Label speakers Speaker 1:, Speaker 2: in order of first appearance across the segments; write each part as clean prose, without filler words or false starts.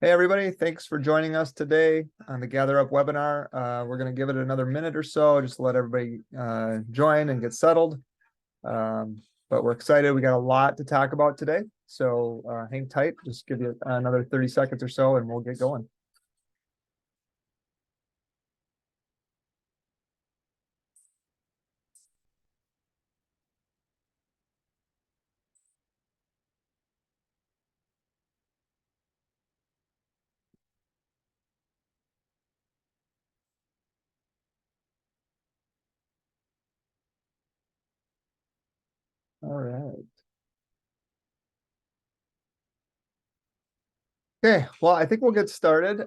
Speaker 1: Hey, everybody. Thanks for joining us today on the GatherUp webinar. We're going to give it another minute or so, just to let everybody join and get settled. But we're excited. We got a lot to talk about today. So hang tight. Just give you another 30 seconds or so, and we'll get going. All right. Okay, well, I think we'll get started.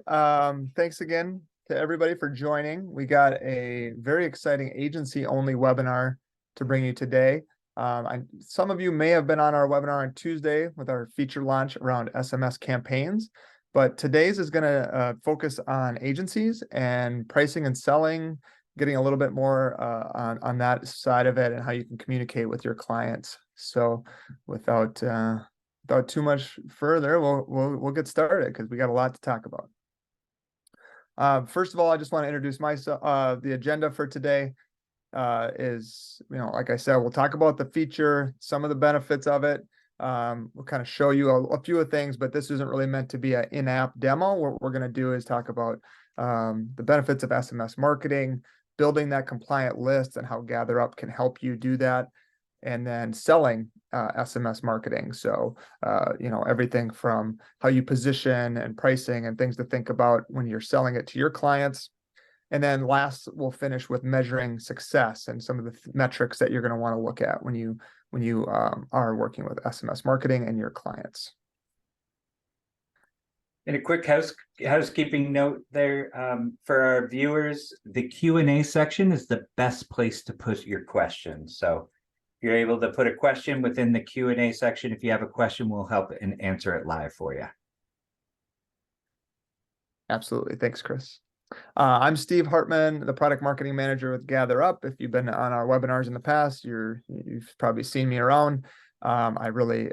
Speaker 1: Thanks again to everybody for joining. We got a very exciting agency-only webinar to bring you today. Some of you may have been on our webinar on Tuesday with our feature launch around SMS campaigns, but today's is going to focus on agencies and pricing and selling, getting a little bit more on that side of it and how you can communicate with your clients. So without too much further, we'll get started because we got a lot to talk about. First of all, I just want to introduce myself. The agenda for today is, like I said, we'll talk about the feature, some of the benefits of it. We'll kind of show you a few of things, but this isn't really meant to be an in-app demo. What we're going to do is talk about the benefits of SMS marketing, building that compliant list, and how GatherUp can help you do that, and then selling SMS marketing. So, everything from how you position and pricing and things to think about when you're selling it to your clients. And then last, we'll finish with measuring success and some of the metrics that you're going to want to look at when you are working with SMS marketing and your clients.
Speaker 2: And a quick housekeeping note there for our viewers, the Q&A section is the best place to put your questions. So you're able to put a question within the Q&A section. If you have a question, we'll help and answer it live for you.
Speaker 1: Absolutely. Thanks, Chris. I'm Steve Hartman, the product marketing manager with GatherUp. If you've been on our webinars in the past, you've probably seen me around. I really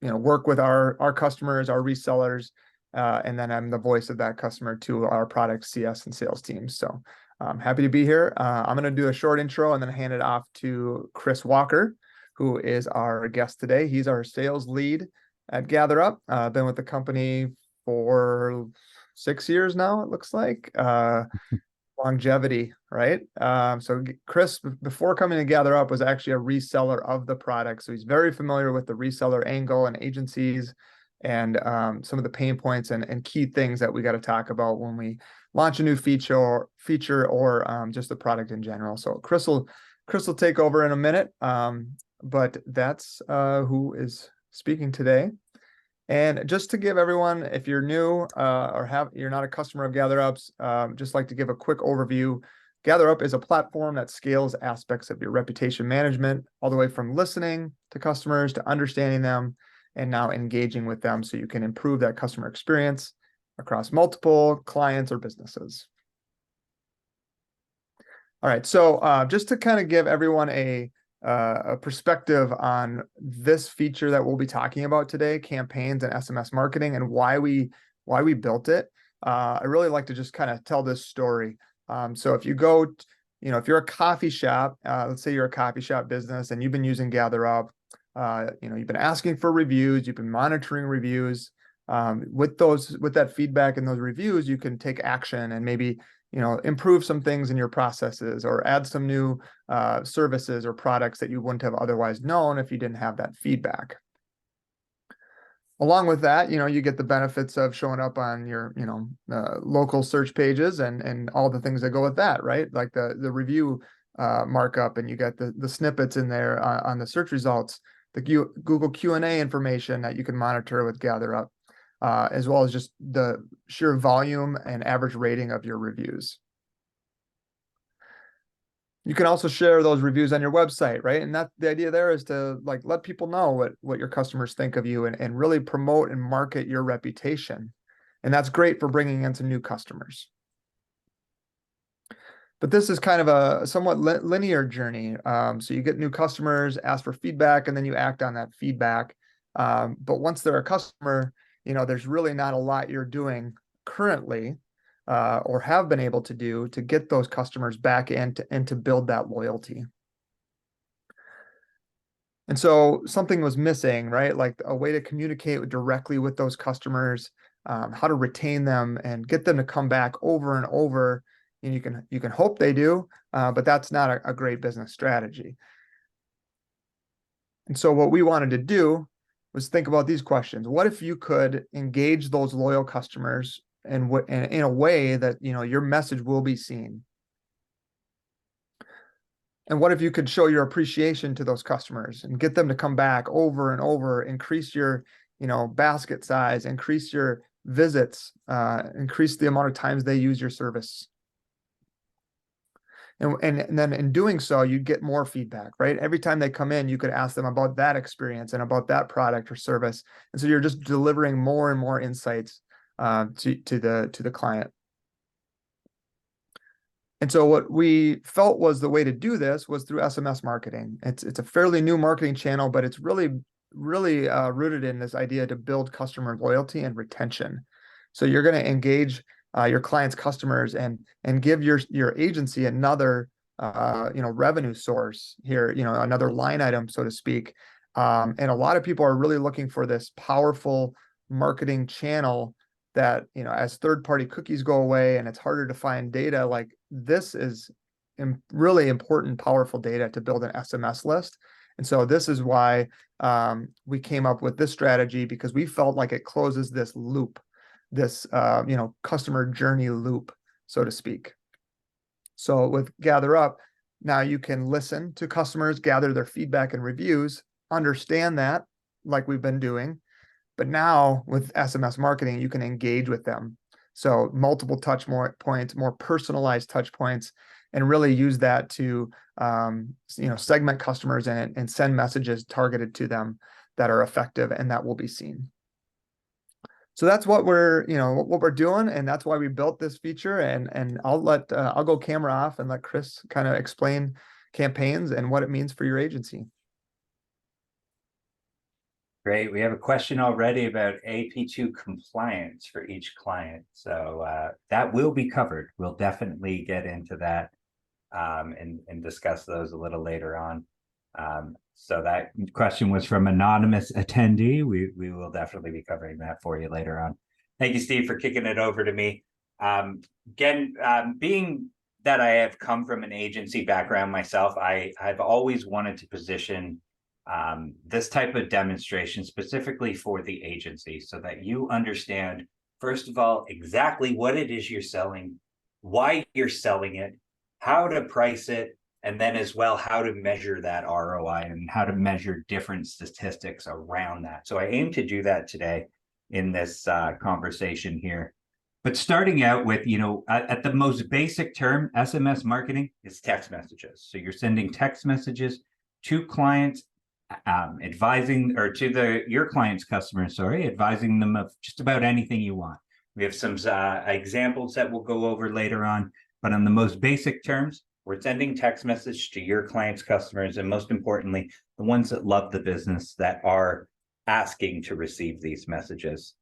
Speaker 1: work with our customers, our resellers, and then I'm the voice of that customer to our product CS and sales teams. So I'm happy to be here. I'm going to do a short intro and then hand it off to Chris Walker, who is our guest today. He's our sales lead at GatherUp. Been with the company for 6 years now, it looks like. Longevity, right? So Chris, before coming to GatherUp, was actually a reseller of the product. So he's very familiar with the reseller angle and agencies and some of the pain points and key things that we got to talk about when we launch a new feature or just the product in general. So Chris will take over in a minute, but that's who is speaking today. And just to give everyone, if you're new you're not a customer of GatherUp's, just like to give a quick overview. GatherUp is a platform that scales aspects of your reputation management, all the way from listening to customers to understanding them and now engaging with them so you can improve that customer experience across multiple clients or businesses. All right, so just to kind of give everyone a perspective on this feature that we'll be talking about today, campaigns and SMS marketing, and why we built it. I really like to just kind of tell this story. So if you go, if you're a coffee shop, let's say you're a coffee shop business and you've been using GatherUp, you've been asking for reviews, you've been monitoring reviews. With that feedback and those reviews, you can take action and maybe improve some things in your processes or add some new services or products that you wouldn't have otherwise known if you didn't have that feedback. Along with that, you get the benefits of showing up on your, local search pages and all the things that go with that, right? Like the review markup, and you get the snippets in there on the search results, the Google Q&A information that you can monitor with GatherUp. As well as just the sheer volume and average rating of your reviews. You can also share those reviews on your website, right? And the idea there is to let people know what your customers think of you and really promote and market your reputation. And that's great for bringing in some new customers. But this is kind of a somewhat linear journey. So you get new customers, ask for feedback, and then you act on that feedback. But once they're a customer, there's really not a lot you're doing currently or have been able to do to get those customers back in and to build that loyalty. And so something was missing, right? Like a way to communicate directly with those customers, how to retain them and get them to come back over and over. And you can hope they do, but that's not a great business strategy. And so what we wanted to do was think about these questions. What if you could engage those loyal customers and in a way that your message will be seen? And what if you could show your appreciation to those customers and get them to come back over and over, increase your, basket size, increase your visits, increase the amount of times they use your service. And then in doing so, you'd get more feedback, right? Every time they come in, you could ask them about that experience and about that product or service. And so you're just delivering more and more insights to the client. And so what we felt was the way to do this was through SMS marketing. It's a fairly new marketing channel, but it's really rooted in this idea to build customer loyalty and retention. So you're going to engage your clients' customers and give your agency another revenue source here, another line item, so to speak. And a lot of people are really looking for this powerful marketing channel that, as third-party cookies go away and it's harder to find data, like this is really important, powerful data to build an SMS list. And so this is why we came up with this strategy, because we felt like it closes this loop, this customer journey loop, so to speak. So with GatherUp, now you can listen to customers, gather their feedback and reviews, understand that like we've been doing. But now with SMS marketing, you can engage with them. So multiple touch points, more personalized touch points, and really use that to segment customers and send messages targeted to them that are effective and that will be seen. So that's what we're doing, and that's why we built this feature. And I'll go camera off and let Chris kind of explain campaigns and what it means for your agency.
Speaker 2: Great. We have a question already about AP2 compliance for each client. So that will be covered. We'll definitely get into that and discuss those a little later on. So that question was from anonymous attendee. We will definitely be covering that for you later on. Thank you, Steve, for kicking it over to me. Again, being that I have come from an agency background myself, I've always wanted to position this type of demonstration specifically for the agency so that you understand, first of all, exactly what it is you're selling, why you're selling it, how to price it, and then as well, how to measure that ROI and how to measure different statistics around that. So I aim to do that today in this conversation here. But starting out with, at the most basic term, SMS marketing is text messages. So you're sending text messages to clients, advising, or to your client's customers, advising them of just about anything you want. We have some examples that we'll go over later on, but on the most basic terms, we're sending text message to your client's customers, and most importantly, the ones that love the business that are asking to receive these messages.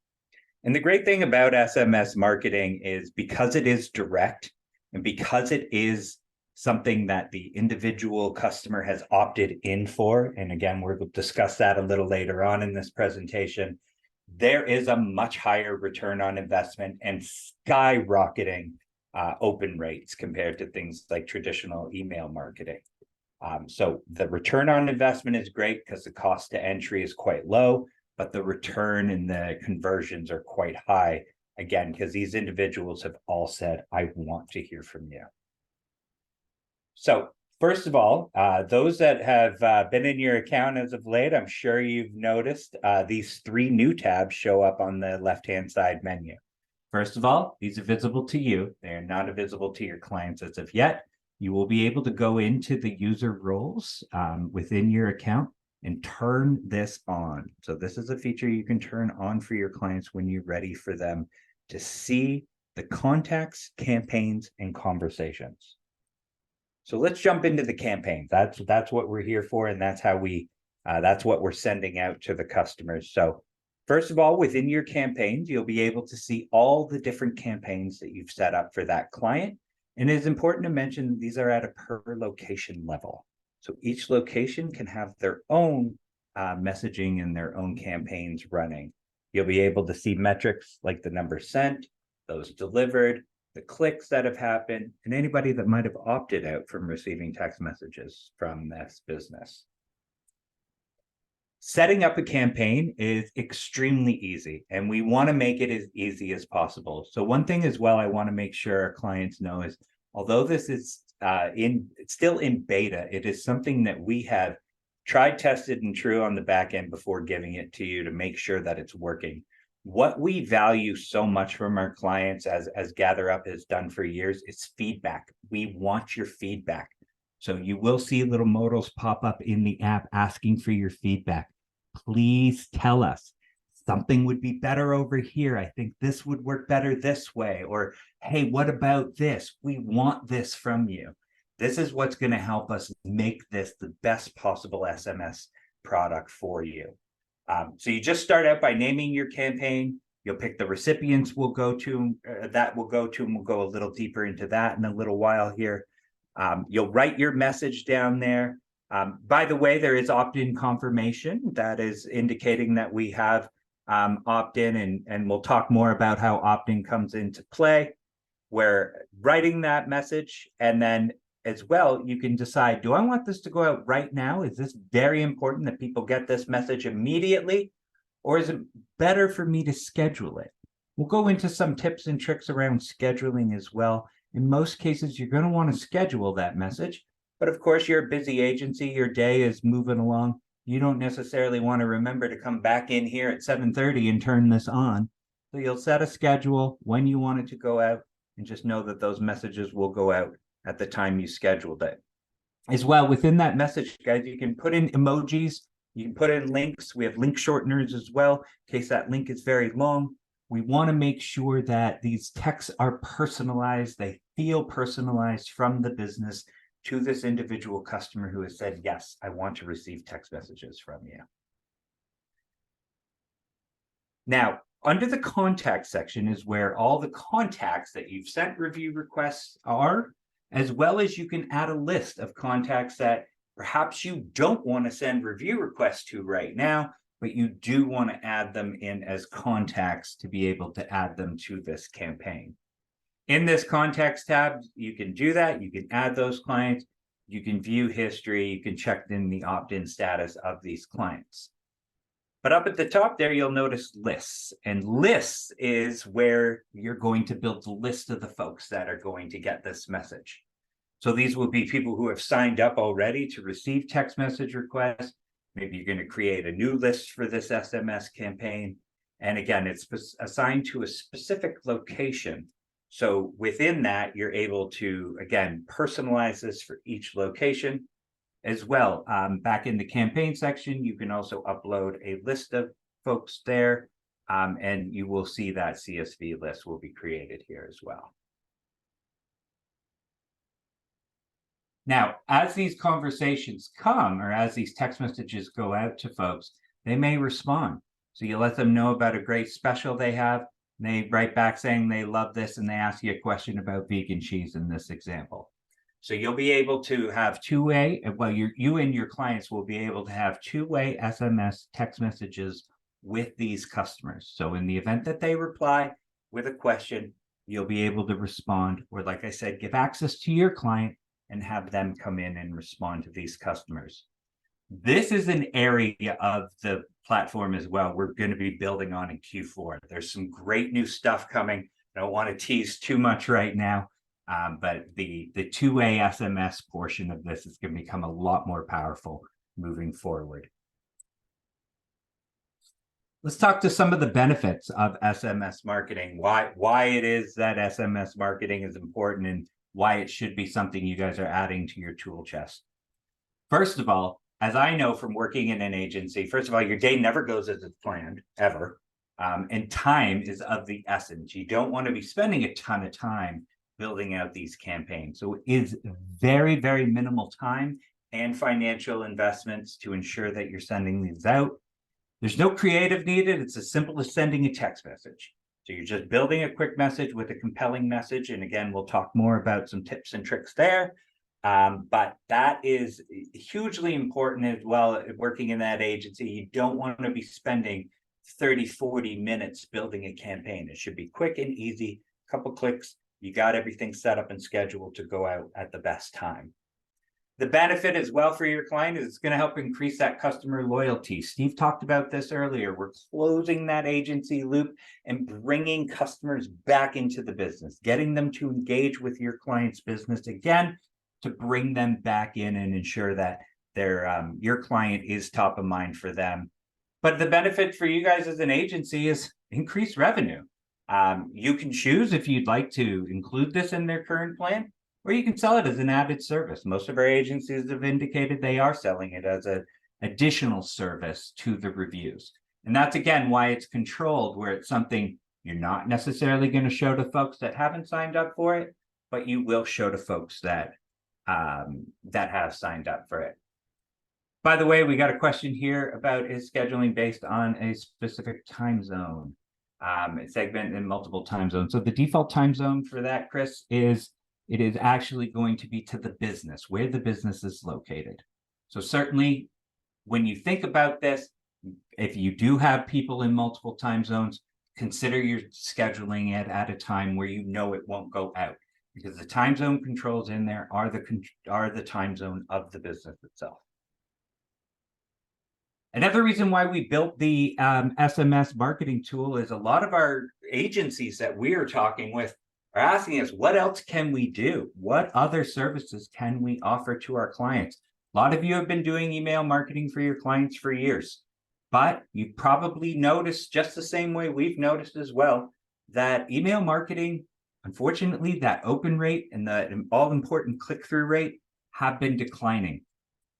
Speaker 2: And the great thing about SMS marketing is because it is direct and because it is something that the individual customer has opted in for, and again, we'll discuss that a little later on in this presentation, there is a much higher return on investment and skyrocketing open rates compared to things like traditional email marketing. So the return on investment is great because the cost to entry is quite low, but the return and the conversions are quite high, again, because these individuals have all said, I want to hear from you. So first of all, those that have been in your account as of late, I'm sure you've noticed these 3 new tabs show up on the left-hand side menu. First of all, these are visible to you. They are not visible to your clients as of yet. You will be able to go into the user roles within your account and turn this on. So this is a feature you can turn on for your clients when you're ready for them to see the contacts, campaigns, and conversations. So let's jump into the campaigns. That's what we're here for, and that's how that's what we're sending out to the customers. So First of all, within your campaigns, you'll be able to see all the different campaigns that you've set up for that client. And it is important to mention these are at a per location level. So each location can have their own messaging and their own campaigns running. You'll be able to see metrics like the number sent, those delivered, the clicks that have happened, and anybody that might have opted out from receiving text messages from this business. Setting up a campaign is extremely easy, and we want to make it as easy as possible. So one thing as well I want to make sure our clients know is, although this is it's still in beta, it is something that we have tried, tested, and true on the back end before giving it to you to make sure that it's working. What we value so much from our clients, as GatherUp has done for years, is feedback. We want your feedback. So you will see little modals pop up in the app asking for your feedback. Please tell us something would be better over here. I think this would work better this way. Or, hey, what about this? We want this from you. This is what's going to help us make this the best possible SMS product for you. So you just start out by naming your campaign. You'll pick the recipients we'll go to, and we'll go a little deeper into that in a little while here. You'll write your message down there. By the way, there is opt-in confirmation that is indicating that we have opt-in, and we'll talk more about how opt-in comes into play. We're writing that message, and then as well, you can decide, do I want this to go out right now? Is this very important that people get this message immediately? Or is it better for me to schedule it? We'll go into some tips and tricks around scheduling as well. In most cases, you're going to want to schedule that message. But of course, you're a busy agency. Your day is moving along. You don't necessarily want to remember to come back in here at 7:30 and turn this on. So you'll set a schedule when you want it to go out, and just know that those messages will go out at the time you scheduled it. As well, within that message, guys, you can put in emojis. You can put in links. We have link shorteners as well, in case that link is very long. We want to make sure that these texts are personalized. They feel personalized from the business to this individual customer who has said, yes, I want to receive text messages from you. Now, under the contact section is where all the contacts that you've sent review requests are, as well as you can add a list of contacts that perhaps you don't want to send review requests to right now, but you do want to add them in as contacts to be able to add them to this campaign. In this contacts tab, you can do that. You can add those clients. You can view history. You can check in the opt-in status of these clients. But up at the top there, you'll notice lists. And lists is where you're going to build the list of the folks that are going to get this message. So these will be people who have signed up already to receive text message requests. Maybe you're going to create a new list for this SMS campaign. And again, it's assigned to a specific location. So within that, you're able to, again, personalize this for each location. As well, back in the campaign section, you can also upload a list of folks there, and you will see that CSV list will be created here as well. Now, as these conversations come, or as these text messages go out to folks, they may respond. So you let them know about a great special they have. They write back saying they love this, and they ask you a question about vegan cheese in this example. So you'll be able to have two-way, well, you and your clients will be able to have two-way SMS text messages with these customers. So in the event that they reply with a question, you'll be able to respond, or like I said, give access to your client and have them come in and respond to these customers. This is an area of the platform as well we're going to be building on in Q4. There's some great new stuff coming. I don't want to tease too much right now. But the two-way SMS portion of this is going to become a lot more powerful moving forward. Let's talk to some of the benefits of SMS marketing, why it is that SMS marketing is important, and why it should be something you guys are adding to your tool chest. First of all, as I know from working in an agency, first of all, your day never goes as it's planned, ever. And time is of the essence. You don't want to be spending a ton of time building out these campaigns. So it is very, very minimal time and financial investments to ensure that you're sending these out. There's no creative needed. It's as simple as sending a text message. So you're just building a quick message with a compelling message. And again, we'll talk more about some tips and tricks there. But that is hugely important as well. Working in that agency, you don't want to be spending 30, 40 minutes building a campaign. It should be quick and easy, a couple clicks. You got everything set up and scheduled to go out at the best time. The benefit as well for your client is it's going to help increase that customer loyalty. Steve talked about this earlier. We're closing that agency loop and bringing customers back into the business, getting them to engage with your client's business again, to bring them back in and ensure that your client is top of mind for them. But the benefit for you guys as an agency is increased revenue. You can choose if you'd like to include this in their current plan, or you can sell it as an added service. Most of our agencies have indicated they are selling it as an additional service to the reviews. And that's, again, why it's controlled, where it's something you're not necessarily going to show to folks that haven't signed up for it, but you will show to folks that have signed up for it. By the way, we got a question here about, is scheduling based on a specific time zone? It's segmented in multiple time zones. So the default time zone for that, Chris, is it is actually going to be to the business, where the business is located. So certainly when you think about this, if you do have people in multiple time zones, consider you're scheduling it at a time where you know it won't go out, because the time zone controls in there are the time zone of the business itself. Another reason why we built the SMS marketing tool is a lot of our agencies that we are talking with are asking us, what else can we do? What other services can we offer to our clients? A lot of you have been doing email marketing for your clients for years, but you probably noticed, just the same way we've noticed as well, that email marketing, unfortunately, that open rate and the all-important click-through rate have been declining.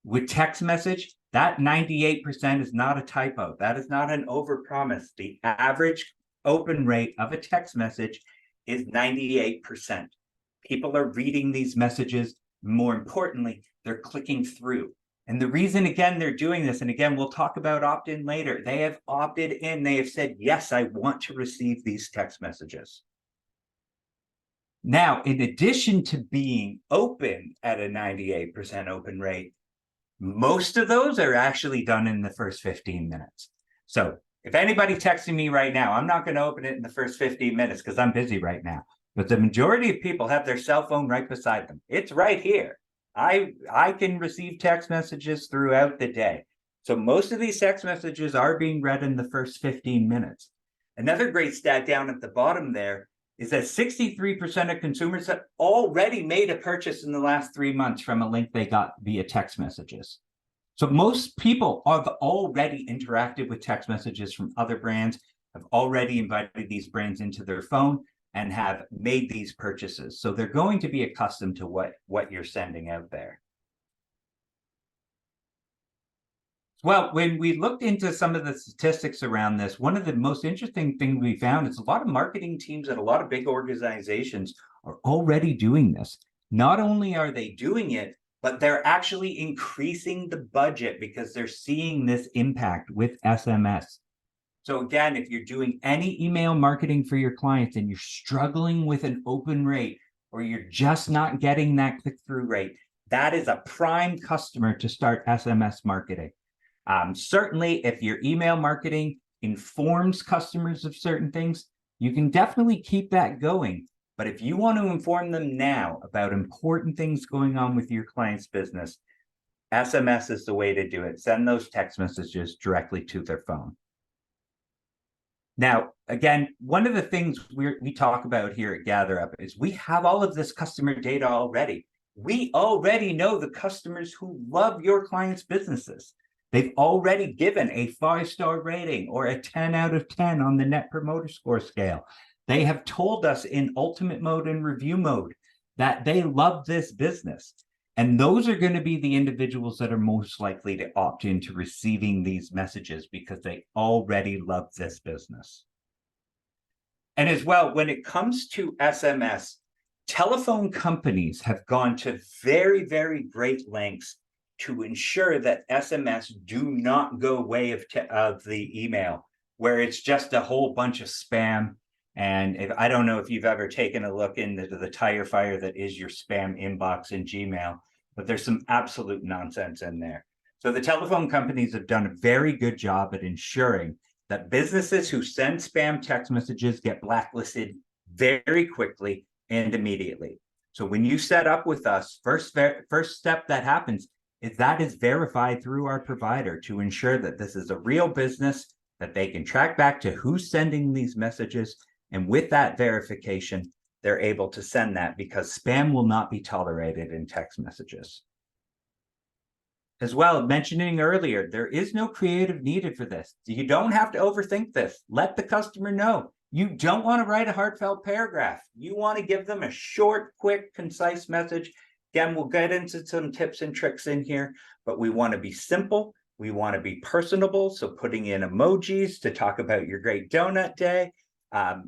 Speaker 2: With text message, that 98% is not a typo. That is not an overpromise. The average open rate of a text message is 98%. People are reading these messages. More importantly, they're clicking through. And the reason, again, they're doing this, and again, we'll talk about opt-in later. They have opted in. They have said, yes, I want to receive these text messages. Now, in addition to being open at a 98% open rate, most of those are actually done in the first 15 minutes. So if anybody's texting me right now, I'm not going to open it in the first 15 minutes because I'm busy right now. But the majority of people have their cell phone right beside them. It's right here. I can receive text messages throughout the day. So most of these text messages are being read in the first 15 minutes. Another great stat down at the bottom there is that 63% of consumers have already made a purchase in the last 3 months from a link they got via text messages. So most people have already interacted with text messages from other brands, have already invited these brands into their phone, and have made these purchases. So they're going to be accustomed to what you're sending out there. Well, when we looked into some of the statistics around this, one of the most interesting things we found is a lot of marketing teams at a lot of big organizations are already doing this. Not only are they doing it, but they're actually increasing the budget because they're seeing this impact with SMS. So again, if you're doing any email marketing for your clients and you're struggling with an open rate, or you're just not getting that click-through rate, that is a prime customer to start SMS marketing. Certainly, if your email marketing informs customers of certain things, you can definitely keep that going. But if you want to inform them now about important things going on with your client's business, SMS is the way to do it. Send those text messages directly to their phone. Now, again, one of the things we talk about here at GatherUp is we have all of this customer data already. We already know the customers who love your clients' businesses. They've already given a 5-star rating or a 10 out of 10 on the Net Promoter Score scale. They have told us in ultimate mode and review mode that they love this business. And those are going to be the individuals that are most likely to opt into receiving these messages because they already love this business. And as well, when it comes to SMS, telephone companies have gone to very, very great lengths to ensure that SMS do not go way of the email, where it's just a whole bunch of spam. And I don't know if you've ever taken a look into the tire fire that is your spam inbox in Gmail, but there's some absolute nonsense in there. So the telephone companies have done a very good job at ensuring that businesses who send spam text messages get blacklisted very quickly and immediately. So when you set up with us, first step that happens is that is verified through our provider to ensure that this is a real business, that they can track back to who's sending these messages. And with that verification, they're able to send that, because spam will not be tolerated in text messages. As well, mentioning earlier, there is no creative needed for this. You don't have to overthink this. Let the customer know. You don't want to write a heartfelt paragraph. You want to give them a short, quick, concise message. Again, we'll get into some tips and tricks in here, but we want to be simple. We want to be personable. So putting in emojis to talk about your great donut day.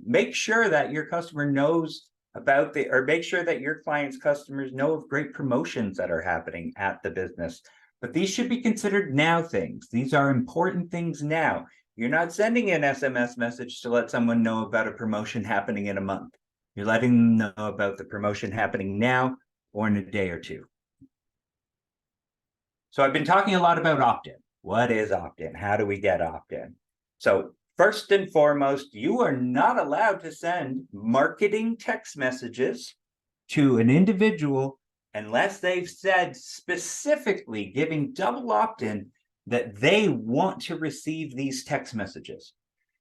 Speaker 2: Make sure that your customer knows about or make sure that your client's customers know of great promotions that are happening at the business. But these should be considered now things. These are important things now. You're not sending an SMS message to let someone know about a promotion happening in a month. You're letting them know about the promotion happening now or in a day or two. So I've been talking a lot about opt-in. What is opt-in? How do we get opt-in? So first and foremost, you are not allowed to send marketing text messages to an individual unless they've said specifically, giving double opt-in, that they want to receive these text messages.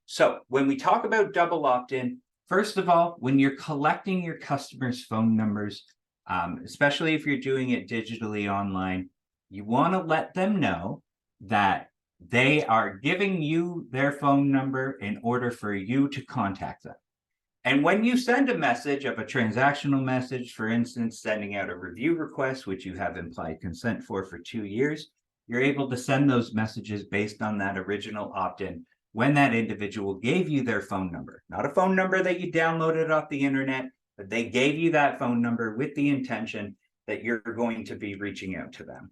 Speaker 2: So when we talk about double opt-in, first of all, when you're collecting your customers' phone numbers, especially if you're doing it digitally online, you want to let them know that they are giving you their phone number in order for you to contact them. And when you send a message of a transactional message, for instance, sending out a review request, which you have implied consent for 2 years, you're able to send those messages based on that original opt-in when that individual gave you their phone number. Not a phone number that you downloaded off the internet, but they gave you that phone number with the intention that you're going to be reaching out to them.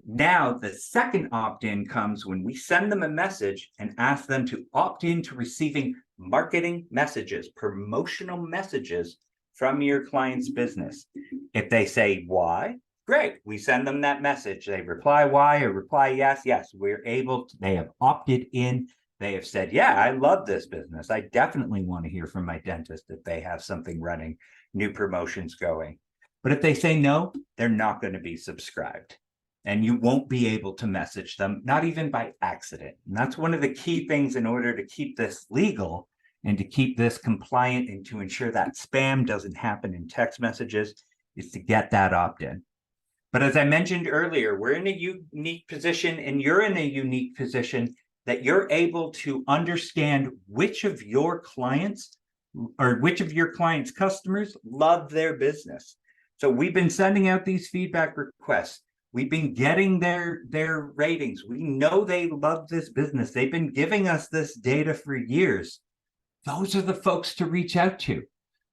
Speaker 2: Now, the second opt-in comes when we send them a message and ask them to opt in to receiving marketing messages, promotional messages from your client's business. If they say why, great, we send them that message. They reply why or reply yes, we're able to, they have opted in. They have said, yeah, I love this business. I definitely want to hear from my dentist if they have something running, new promotions going. But if they say no, they're not going to be subscribed. And you won't be able to message them, not even by accident. And that's one of the key things in order to keep this legal and to keep this compliant and to ensure that spam doesn't happen in text messages, is to get that opt-in. But as I mentioned earlier, we're in a unique position, and you're in a unique position that you're able to understand which of your clients or which of your clients' customers love their business. So we've been sending out these feedback requests. We've been getting their ratings. We know they love this business. They've been giving us this data for years. Those are the folks to reach out to.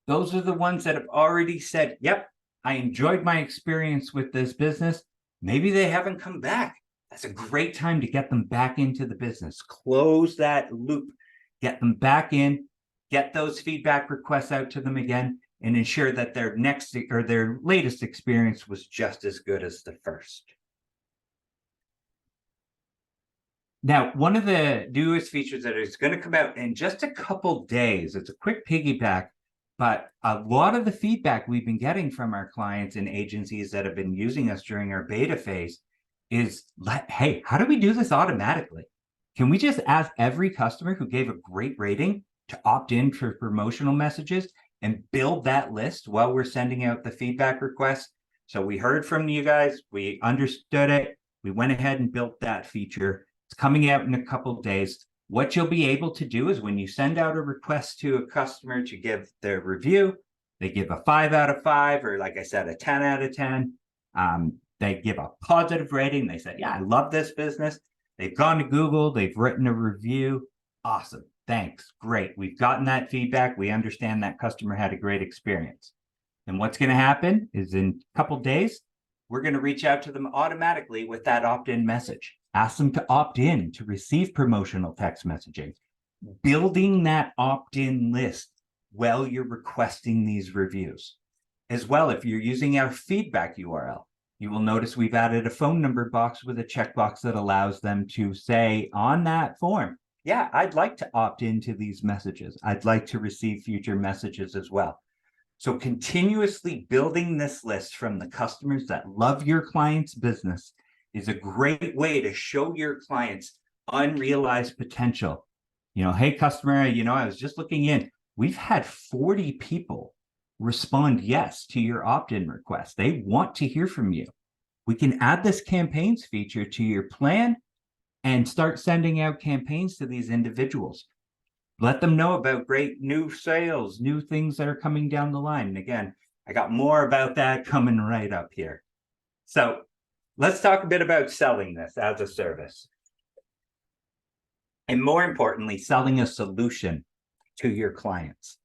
Speaker 2: Those are the ones that have already said, yep, I enjoyed my experience with this business. Maybe they haven't come back. That's a great time to get them back into the business. Close that loop, get them back in, get those feedback requests out to them again, and ensure that their next or their latest experience was just as good as the first. Now, one of the newest features that is going to come out in just a couple days, it's a quick piggyback, but a lot of the feedback we've been getting from our clients and agencies that have been using us during our beta phase is, hey, how do we do this automatically? Can we just ask every customer who gave a great rating to opt in for promotional messages and build that list while we're sending out the feedback request? So we heard from you guys, we understood it, we went ahead and built that feature. It's coming out in a couple of days. What you'll be able to do is when you send out a request to a customer to give their review, they give a 5 out of 5, or like I said, a 10 out of 10. They give a positive rating. They said, yeah, I love this business. They've gone to Google, they've written a review. Awesome. Thanks. Great. We've gotten that feedback. We understand that customer had a great experience. And what's going to happen is in a couple of days, we're going to reach out to them automatically with that opt-in message. Ask them to opt in to receive promotional text messaging. Building that opt-in list while you're requesting these reviews. As well, if you're using our feedback URL, you will notice we've added a phone number box with a checkbox that allows them to say on that form, yeah, I'd like to opt into these messages. I'd like to receive future messages as well. So continuously building this list from the customers that love your client's business is a great way to show your clients unrealized potential. Hey, customer, I was just looking in. We've had 40 people respond yes to your opt-in request. They want to hear from you. We can add this campaigns feature to your plan and start sending out campaigns to these individuals. Let them know about great new sales, new things that are coming down the line. And again, I got more about that coming right up here. So let's talk a bit about selling this as a service. And more importantly, selling a solution to your clients.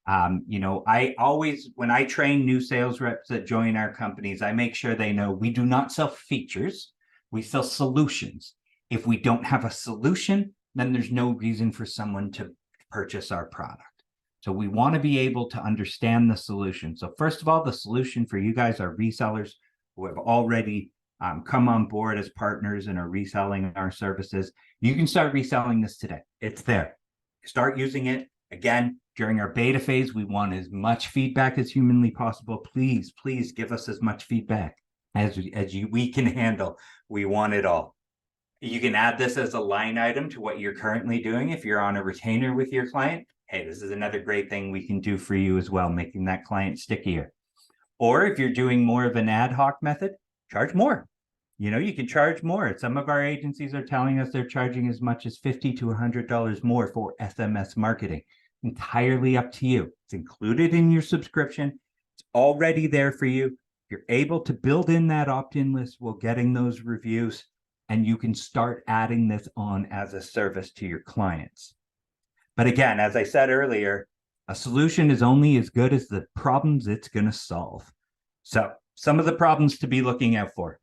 Speaker 2: I always, when I train new sales reps that join our companies, I make sure they know we do not sell features, we sell solutions. If we don't have a solution, then there's no reason for someone to purchase our product. So we want to be able to understand the solution. So first of all, the solution for you guys are resellers who have already come on board as partners and are reselling our services. You can start reselling this today. It's there. Start using it. Again, during our beta phase, we want as much feedback as humanly possible. Please give us as much feedback as we can handle. We want it all. You can add this as a line item to what you're currently doing. If you're on a retainer with your client, hey, this is another great thing we can do for you as well, making that client stickier. Or if you're doing more of an ad hoc method, charge more. You can charge more. Some of our agencies are telling us they're charging as much as $50 to $100 more for SMS marketing. Entirely up to you. It's included in your subscription. It's already there for you. You're able to build in that opt-in list while getting those reviews, and you can start adding this on as a service to your clients. But again, as I said earlier, a solution is only as good as the problems it's going to solve. So some of the problems to be looking out for.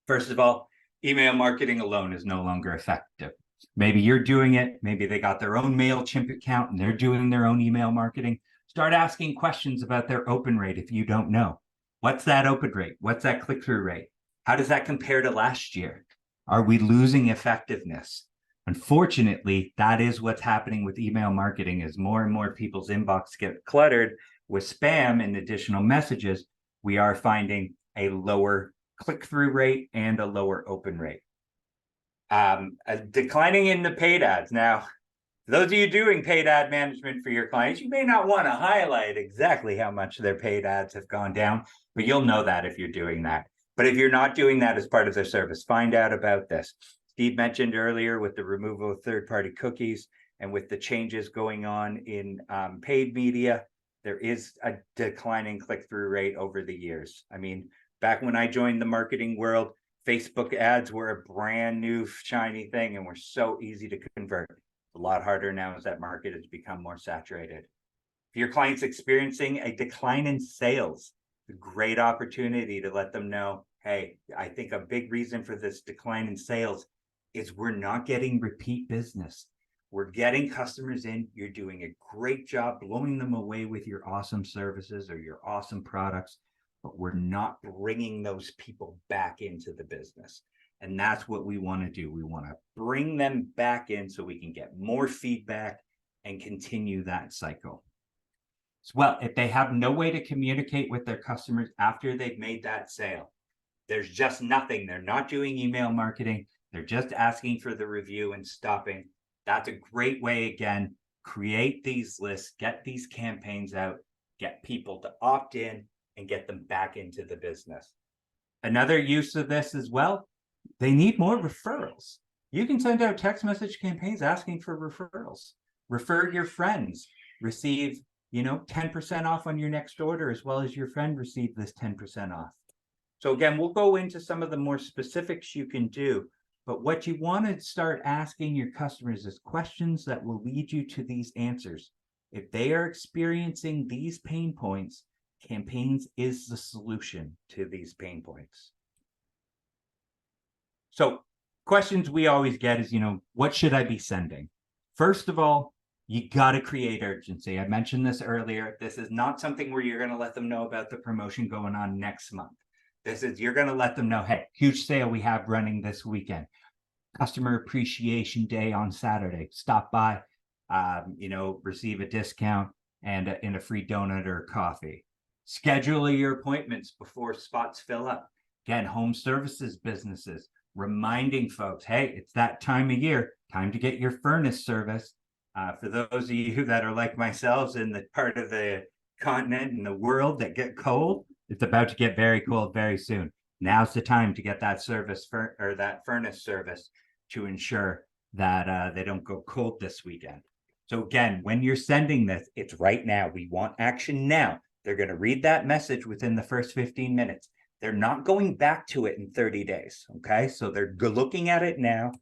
Speaker 2: First of all, email marketing alone is no longer effective. Maybe you're doing it. Maybe they got their own MailChimp account and they're doing their own email marketing. Start asking questions about their open rate if you don't know. What's that open rate? What's that click-through rate? How does that compare to last year? Are we losing effectiveness? Unfortunately, that is what's happening with email marketing. As more and more people's inbox get cluttered with spam and additional messages, we are finding a lower click-through rate and a lower open rate. Declining in the paid ads. Now, those of you doing paid ad management for your clients, you may not want to highlight exactly how much their paid ads have gone down, but you'll know that if you're doing that. But if you're not doing that as part of their service, find out about this. Steve mentioned earlier with the removal of third-party cookies and with the changes going on in paid media, there is a declining click-through rate over the years. I mean, back when I joined the marketing world, Facebook ads were a brand new shiny thing and were so easy to convert. A lot harder now as that market has become more saturated. If your client's experiencing a decline in sales, it's a great opportunity to let them know, hey, I think a big reason for this decline in sales is we're not getting repeat business. We're getting customers in. You're doing a great job blowing them away with your awesome services or your awesome products, but we're not bringing those people back into the business. And that's what we want to do. We want to bring them back in so we can get more feedback and continue that cycle. Well, if they have no way to communicate with their customers after they've made that sale, there's just nothing. They're not doing email marketing. They're just asking for the review and stopping. That's a great way, again, create these lists, get these campaigns out, get people to opt in and get them back into the business. Another use of this as well, they need more referrals. You can send out text message campaigns asking for referrals. Refer your friends, receive 10% off on your next order, as well as your friend receive this 10% off. So again, we'll go into some of the more specifics you can do, but what you want to start asking your customers is questions that will lead you to these answers. If they are experiencing these pain points, Campaigns is the solution to these pain points. So questions we always get is, what should I be sending? First of all, you got to create urgency. I mentioned this earlier. This is not something where you're going to let them know about the promotion going on next month. This is, you're going to let them know, hey, huge sale we have running this weekend. Customer Appreciation Day on Saturday. Stop by, receive a discount and a free donut or coffee. Schedule your appointments before spots fill up. Again, home services businesses, reminding folks, hey, it's that time of year, time to get your furnace service. For those of you that are like myself in the part of the continent and the world that get cold, it's about to get very cold very soon. Now's the time to get that service or that furnace service to ensure that they don't go cold this weekend. So again, when you're sending this, it's right now. We want action now. They're going to read that message within the first 15 minutes. They're not going back to it in 30 days. Okay. So they're looking at it now.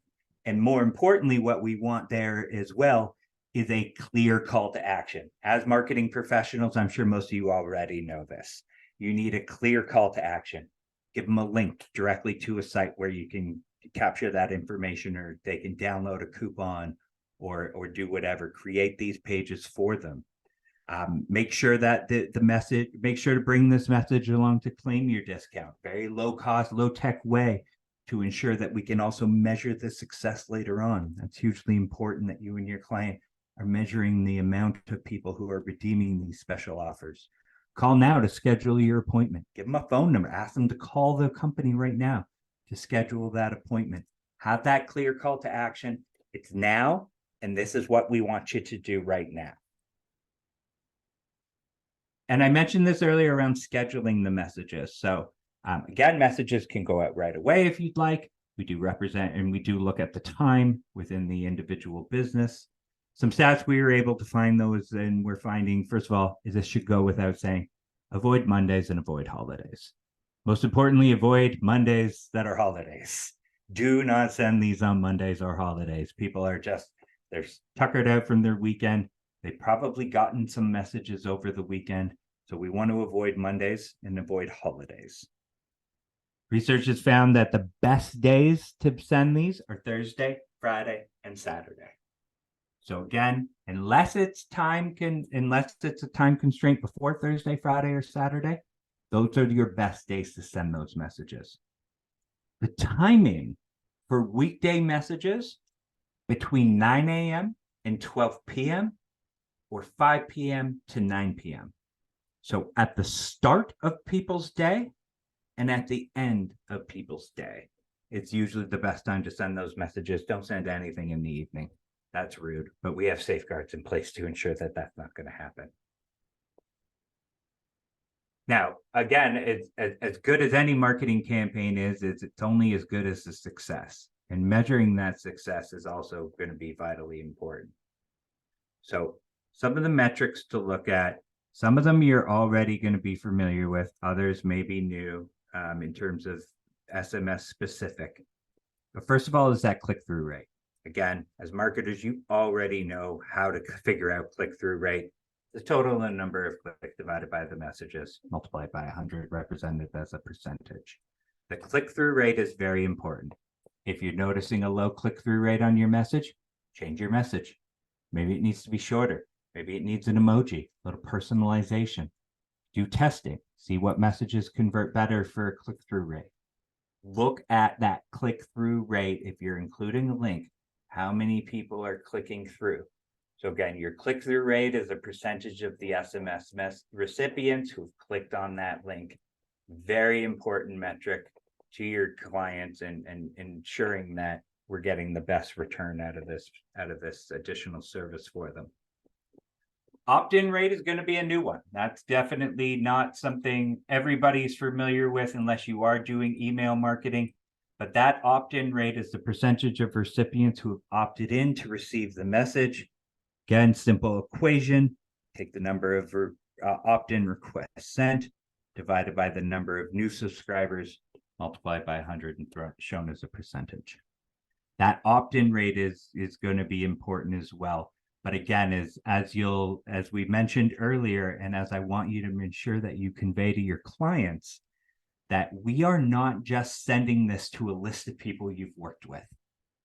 Speaker 2: And more importantly, what we want there as well is a clear call to action. As marketing professionals, I'm sure most of you already know this. You need a clear call to action. Give them a link directly to a site where you can capture that information, or they can download a coupon or do whatever. Create these pages for them. Make sure that make sure to bring this message along to claim your discount. Very low cost, low tech way to ensure that we can also measure the success later on. That's hugely important that you and your client are measuring the amount of people who are redeeming these special offers. Call now to schedule your appointment. Give them a phone number. Ask them to call the company right now to schedule that appointment. Have that clear call to action. It's now, and this is what we want you to do right now. And I mentioned this earlier around scheduling the messages. So again, messages can go out right away if you'd like. We do represent and we do look at the time within the individual business. Some stats we were able to find those, and we're finding, first of all, is this should go without saying, avoid Mondays and avoid holidays. Most importantly, avoid Mondays that are holidays. Do not send these on Mondays or holidays. People are they're tuckered out from their weekend. They've probably gotten some messages over the weekend. So we want to avoid Mondays and avoid holidays. Research has found that the best days to send these are Thursday, Friday, and Saturday. So again, unless it's a time constraint before Thursday, Friday, or Saturday, those are your best days to send those messages. The timing for weekday messages between 9 a.m. and 12 p.m. or 5 p.m. to 9 p.m. So at the start of people's day and at the end of people's day, it's usually the best time to send those messages. Don't send anything in the evening. That's rude, but we have safeguards in place to ensure that that's not going to happen. Now, again, it's as good as any marketing campaign is it's only as good as the success. And measuring that success is also going to be vitally important. So some of the metrics to look at, some of them you're already going to be familiar with, others may be new in terms of SMS specific. But first of all is that click-through rate. Again, as marketers, you already know how to figure out click-through rate. The total number of clicks divided by the messages multiplied by 100 represented as a percentage. The click-through rate is very important. If you're noticing a low click-through rate on your message, change your message. Maybe it needs to be shorter. Maybe it needs an emoji, a little personalization. Do testing. See what messages convert better for a click-through rate. Look at that click-through rate. If you're including a link, how many people are clicking through? So again, your click-through rate is a percentage of the SMS recipients who've clicked on that link. Very important metric to your clients and ensuring that we're getting the best return out of this additional service for them. Opt-in rate is going to be a new one. That's definitely not something everybody's familiar with unless you are doing email marketing. But that opt-in rate is the percentage of recipients who have opted in to receive the message. Again, simple equation. Take the number of opt-in requests sent, divided by the number of new subscribers, multiplied by 100 and shown as a percentage. That opt-in rate is going to be important as well. But again, as we mentioned earlier, and as I want you to ensure that you convey to your clients, that we are not just sending this to a list of people you've worked with.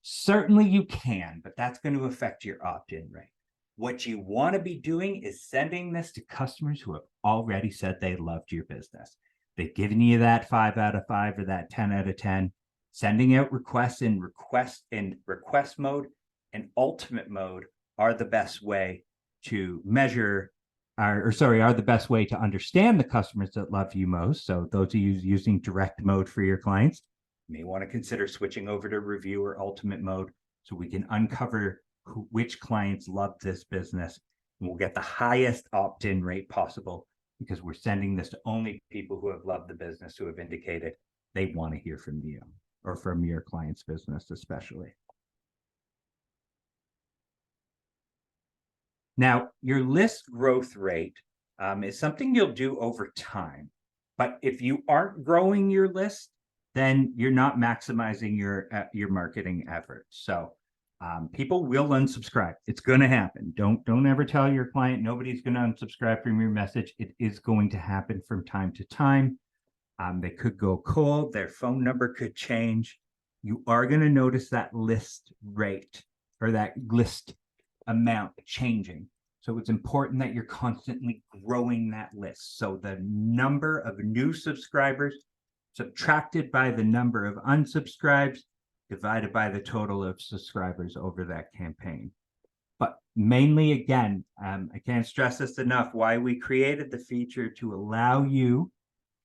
Speaker 2: Certainly you can, but that's going to affect your opt-in rate. What you want to be doing is sending this to customers who have already said they loved your business. They've given you that 5 out of 5 or that 10 out of 10. Sending out requests in request mode and ultimate mode are the best way to measure are the best way to understand the customers that love you most. So those of you using direct mode for your clients, you may want to consider switching over to review or ultimate mode so we can uncover which clients love this business, and we'll get the highest opt-in rate possible because we're sending this to only people who have loved the business, who have indicated they want to hear from you or from your client's business especially. Now, your list growth rate is something you'll do over time. But if you aren't growing your list, then you're not maximizing your marketing efforts. So people will unsubscribe. It's going to happen. Don't ever tell your client nobody's going to unsubscribe from your message. It is going to happen from time to time. They could go cold. Their phone number could change. You are going to notice that list rate or that list amount changing. So it's important that you're constantly growing that list. So the number of new subscribers subtracted by the number of unsubscribes divided by the total of subscribers over that campaign. But mainly, again, I can't stress this enough, why we created the feature to allow you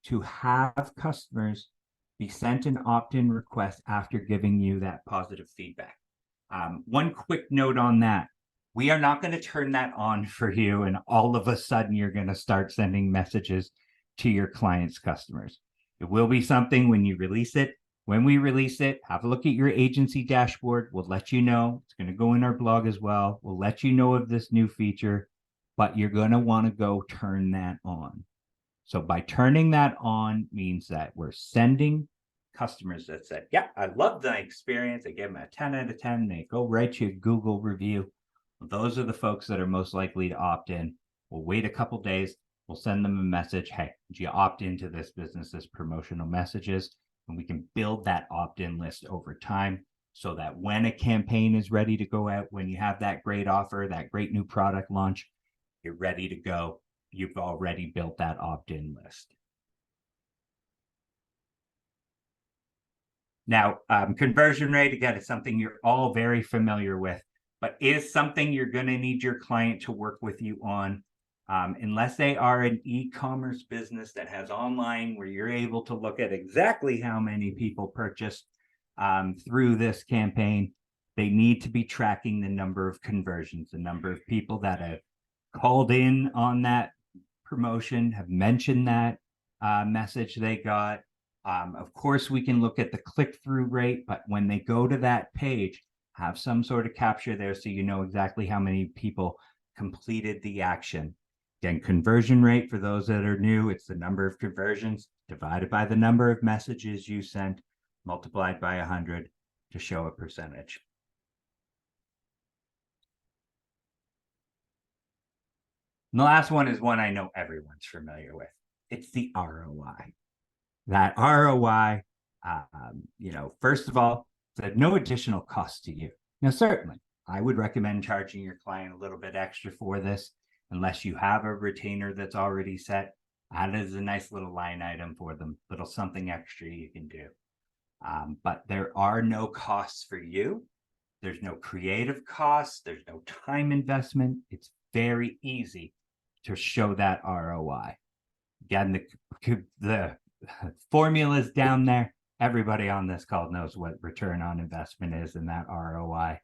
Speaker 2: to have customers be sent an opt-in request after giving you that positive feedback. One quick note on that. We are not going to turn that on for you and all of a sudden you're going to start sending messages to your clients' customers. It will be something when you release it. When we release it, have a look at your agency dashboard. We'll let you know. It's going to go in our blog as well. We'll let you know of this new feature, but you're going to want to go turn that on. So by turning that on means that we're sending customers that said, yeah, I love the experience. I give them a 10 out of 10. They go write you a Google review. Those are the folks that are most likely to opt in. We'll wait a couple days. We'll send them a message. Hey, did you opt into this business's promotional messages? And we can build that opt-in list over time so that when a campaign is ready to go out, when you have that great offer, that great new product launch, you're ready to go. You've already built that opt-in list. Now, conversion rate, again, is something you're all very familiar with, but is something you're going to need your client to work with you on. Unless they are an e-commerce business that has online where you're able to look at exactly how many people purchased through this campaign, they need to be tracking the number of conversions, the number of people that have called in on that promotion, have mentioned that message they got. Of course, we can look at the click-through rate, but when they go to that page, have some sort of capture there so you know exactly how many people completed the action. Again, conversion rate for those that are new, it's the number of conversions divided by the number of messages you sent, multiplied by 100 to show a percentage. And the last one is one I know everyone's familiar with. It's the ROI. That ROI, first of all, it's at no additional cost to you. Now, certainly, I would recommend charging your client a little bit extra for this, unless you have a retainer that's already set. That is a nice little line item for them, little something extra you can do. But there are no costs for you. There's no creative costs. There's no time investment. It's very easy to show that ROI. Again, the formula's down there. Everybody on this call knows what return on investment is and that ROI.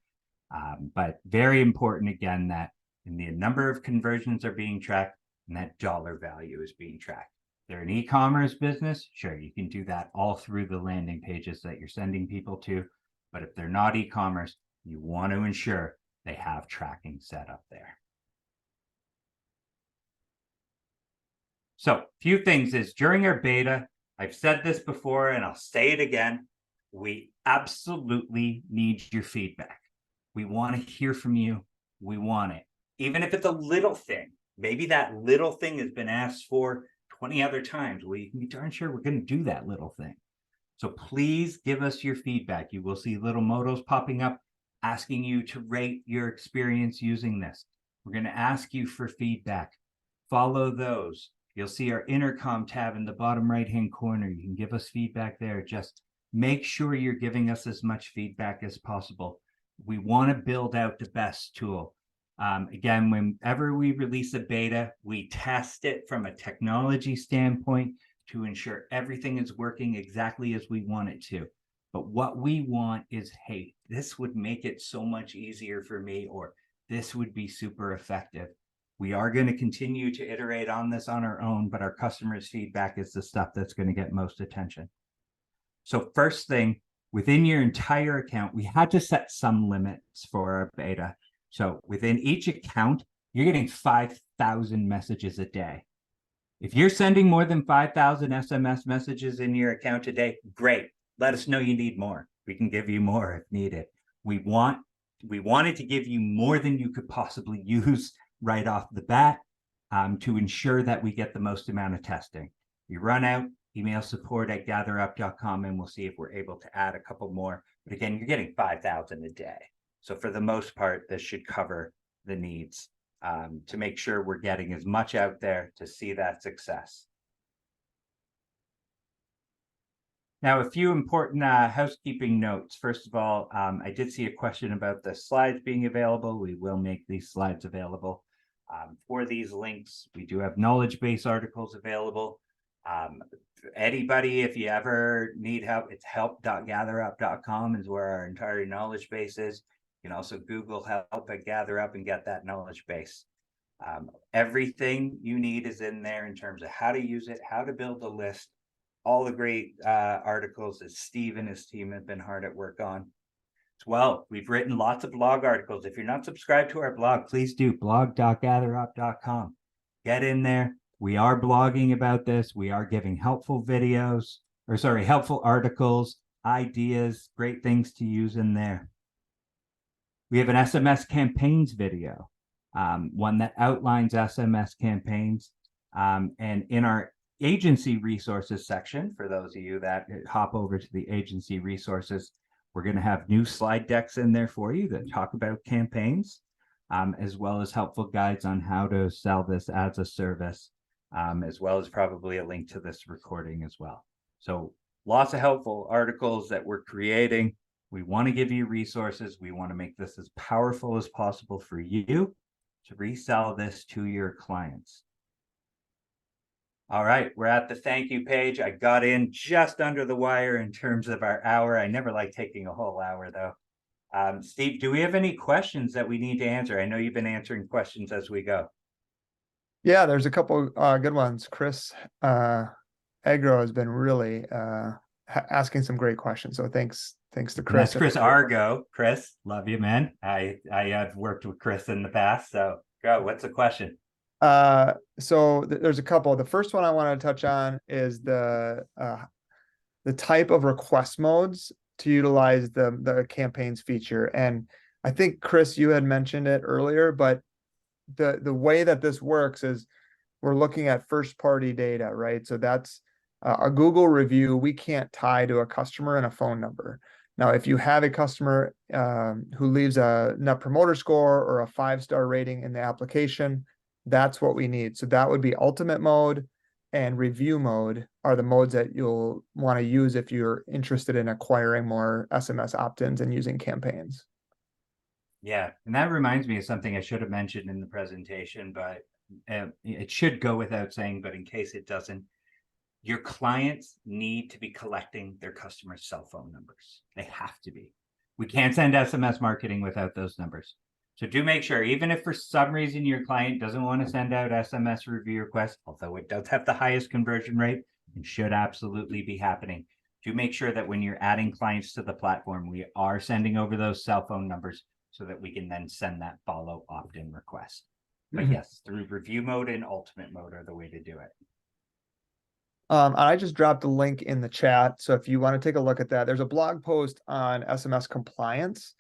Speaker 2: But very important, again, that the number of conversions are being tracked and that dollar value is being tracked. If they're an e-commerce business, sure, you can do that all through the landing pages that you're sending people to. But if they're not e-commerce, you want to ensure they have tracking set up there. So a few things is during our beta, I've said this before and I'll say it again, we absolutely need your feedback. We want to hear from you. we want it. Even if it's a little thing, maybe that little thing has been asked for 20 other times. We can be darn sure we're going to do that little thing. So please give us your feedback. You will see little motos popping up asking you to rate your experience using this. We're going to ask you for feedback. Follow those. You'll see our intercom tab in the bottom right-hand corner. You can give us feedback there. Just make sure you're giving us as much feedback as possible. We want to build out the best tool. Again, whenever we release a beta, we test it from a technology standpoint to ensure everything is working exactly as we want it to. But what we want is, hey, this would make it so much easier for me, or this would be super effective. We are going to continue to iterate on this on our own, but our customers' feedback is the stuff that's going to get most attention. So first thing, within your entire account, we had to set some limits for our beta. So within each account, you're getting 5,000 messages a day. If you're sending more than 5,000 SMS messages in your account a day, great. Let us know you need more. We can give you more if needed. We wanted to give you more than you could possibly use right off the bat to ensure that we get the most amount of testing. You run out, email support@gatherup.com, and we'll see if we're able to add a couple more. But again, you're getting 5,000 a day. So for the most part, this should cover the needs to make sure we're getting as much out there to see that success. Now, a few important housekeeping notes. First of all, I did see a question about the slides being available. We will make these slides available. For these links, we do have knowledge base articles available. Anybody, if you ever need help, it's help.gatherup.com is where our entire knowledge base is. You can also Google help at GatherUp and get that knowledge base. Everything you need is in there in terms of how to use it, how to build a list, all the great articles that Steve and his team have been hard at work on. As well, we've written lots of blog articles. If you're not subscribed to our blog, please do blog.gatherup.com. Get in there. We are blogging about this. We are giving helpful videos, or sorry, helpful articles, ideas, great things to use in there. We have an SMS campaigns video, one that outlines SMS campaigns. And in our agency resources section, for those of you that hop over to the agency resources, we're going to have new slide decks in there for you that talk about campaigns, as well as helpful guides on how to sell this as a service, as well as probably a link to this recording as well. So lots of helpful articles that we're creating. We want to give you resources. We want to make this as powerful as possible for you to resell this to your clients. All right, we're at the thank you page. I got in just under the wire in terms of our hour. I never like taking a whole hour though. Steve, do we have any questions that we need to answer? I know you've been answering questions as we go.
Speaker 1: Yeah, there's a couple good ones. Chris Agro has been really asking some great questions. So thanks to Chris.
Speaker 2: That's Chris Argo. Chris, love you, man. I have worked with Chris in the past. So go, what's the question?
Speaker 1: So there's a couple. The first one I want to touch on is the type of request modes to utilize the campaigns feature. And I think Chris, you had mentioned it earlier, but the way that this works is we're looking at first party data, right? So that's a Google review we can't tie to a customer and a phone number. Now, if you have a customer who leaves a Net Promoter Score or a 5-star rating in the application, that's what we need. So that would be ultimate mode and review mode are the modes that you'll want to use if you're interested in acquiring more SMS opt-ins and using campaigns.
Speaker 2: Yeah, and that reminds me of something I should have mentioned in the presentation, but it should go without saying, but in case it doesn't, your clients need to be collecting their customers' cell phone numbers. They have to be. We can't send SMS marketing without those numbers. So do make sure, even if for some reason your client doesn't want to send out SMS review requests, although it does have the highest conversion rate and should absolutely be happening, do make sure that when you're adding clients to the platform, we are sending over those cell phone numbers so that we can then send that follow opt-in request. But yes, through review mode and ultimate mode are the way to do it.
Speaker 1: I just dropped a link in the chat. So if you want to take a look at that, there's a blog post on SMS compliance.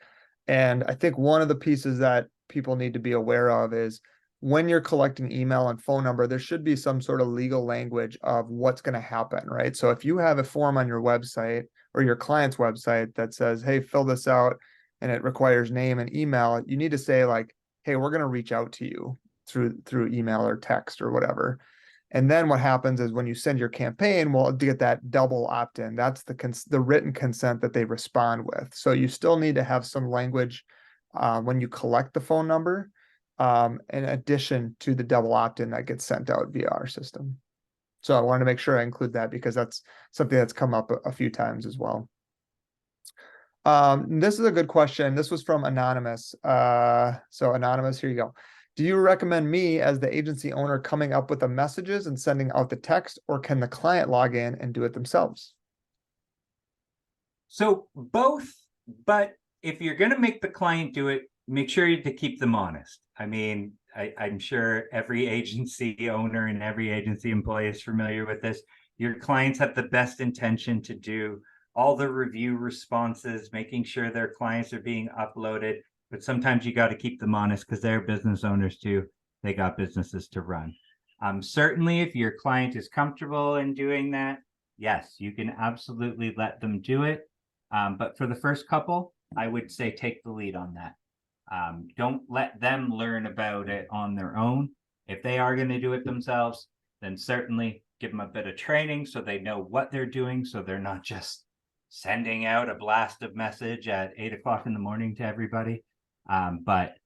Speaker 1: And I think one of the pieces that people need to be aware of is when you're collecting email and phone number, there should be some sort of legal language of what's going to happen, right? So if you have a form on your website or your client's website that says, hey, fill this out, and it requires name and email, you need to say like, hey, we're going to reach out to you through email or text or whatever. And then what happens is when you send your campaign, well, to get that double opt-in, that's the written consent that they respond with. So you still need to have some language when you collect the phone number, in addition to the double opt-in that gets sent out via our system. So I wanted to make sure I include that because that's something that's come up a few times as well. This is a good question. This was from Anonymous. So Anonymous, here you go. Do you recommend me as the agency owner coming up with the messages and sending out the text, or can the client log in and do it themselves?
Speaker 2: So both, but if you're going to make the client do it, make sure to keep them honest. I mean, I'm sure every agency owner and every agency employee is familiar with this. Your clients have the best intention to do all the review responses, making sure their clients are being uploaded. But sometimes you got to keep them honest because they're business owners too. They got businesses to run. Certainly, if your client is comfortable in doing that, yes, you can absolutely let them do it. But for the first couple, I would say take the lead on that. Don't let them learn about it on their own. If they are going to do it themselves, then certainly give them a bit of training so they know what they're doing, so they're not just sending out a blast of message at 8 o'clock in the morning to everybody. But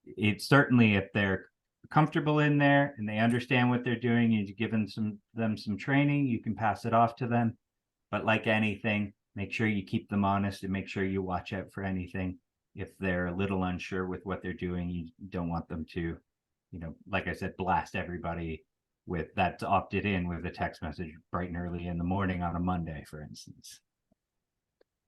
Speaker 2: it's certainly, if they're comfortable in there and they understand what they're doing and you've given them some training, you can pass it off to them. But like anything, make sure you keep them honest and make sure you watch out for anything. If they're a little unsure with what they're doing, you don't want them to, like I said, blast everybody with that's opted in with a text message bright and early in the morning on a Monday, for instance.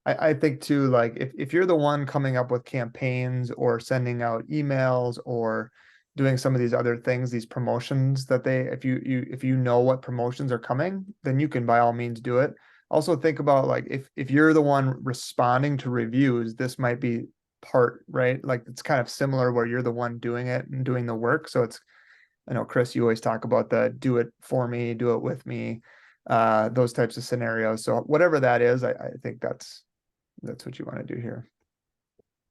Speaker 1: I think too, like if you're the one coming up with campaigns or sending out emails or doing some of these other things, these promotions that if you know what promotions are coming, then you can by all means do it. Also think about like if you're the one responding to reviews, this might be part, right? Like it's kind of similar where you're the one doing it and doing the work. So I know Chris, you always talk about the do it for me, do it with me, those types of scenarios. So whatever that is, I think that's what you want to do here.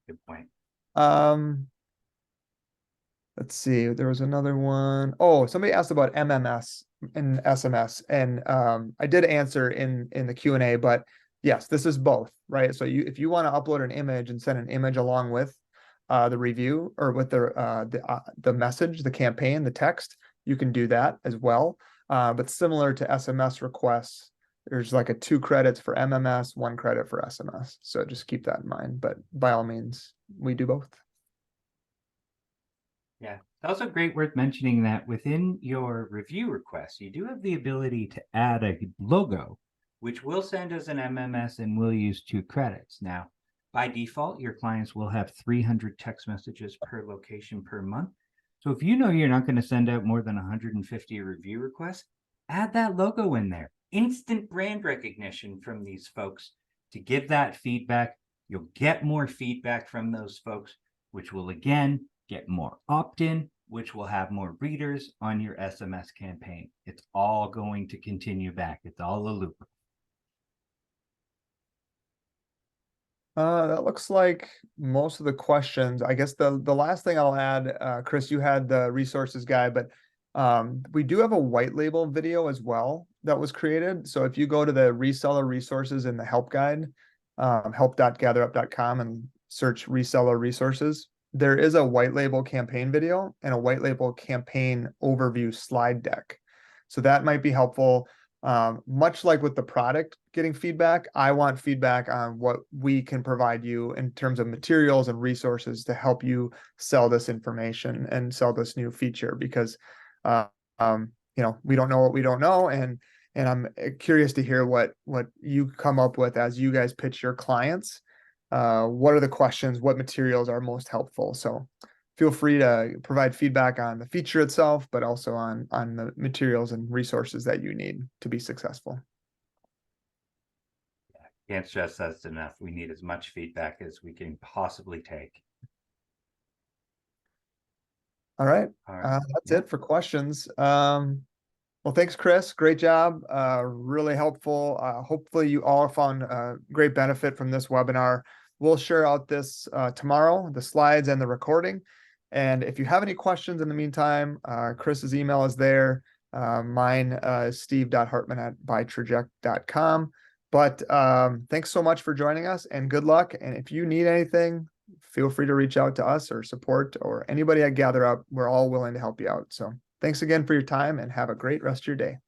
Speaker 2: Good point.
Speaker 1: Let's see. There was another one. Oh, somebody asked about MMS and SMS, and I did answer in the Q&A, but yes, this is both, right? So if you want to upload an image and send an image along with the review or with the message, the campaign, the text, you can do that as well. But similar to SMS requests, there's like a 2 credits for MMS, 1 credit for SMS. So just keep that in mind. But by all means, we do both.
Speaker 2: Yeah, it's also great worth mentioning that within your review request, you do have the ability to add a logo, which will send as an MMS and will use 2 credits. Now, by default, your clients will have 300 text messages per location per month. So if you know you're not going to send out more than 150 review requests, add that logo in there. Instant brand recognition from these folks to give that feedback. You'll get more feedback from those folks, which will again get more opt-in, which will have more readers on your SMS campaign. It's all going to continue back. It's all a loop.
Speaker 1: That looks like most of the questions. I guess the last thing I'll add, Chris, you had the resources guide, but we do have a white label video as well that was created. So if you go to the reseller resources in the help guide, help.gatherup.com, and search reseller resources, there is a white label campaign video and a white label campaign overview slide deck. So that might be helpful. Much like with the product getting feedback, I want feedback on what we can provide you in terms of materials and resources to help you sell this information and sell this new feature, because we don't know what we don't know, and I'm curious to hear what you come up with as you guys pitch your clients. What are the questions? What materials are most helpful? So feel free to provide feedback on the feature itself, but also on the materials and resources that you need to be successful.
Speaker 2: Can't stress that enough. We need as much feedback as we can possibly take.
Speaker 1: All right.
Speaker 2: All right.
Speaker 1: That's
Speaker 2: Yeah.
Speaker 1: it for questions. Well, thanks, Chris. Great job. Really helpful. Hopefully you all found great benefit from this webinar. We'll share out this tomorrow, the slides and the recording. And if you have any questions in the meantime, Chris's email is there. Mine is steve.hartman@bytraject.com. But thanks so much for joining us and good luck. And if you need anything, feel free to reach out to us or support or anybody at GatherUp. We're all willing to help you out. So thanks again for your time and have a great rest of your day.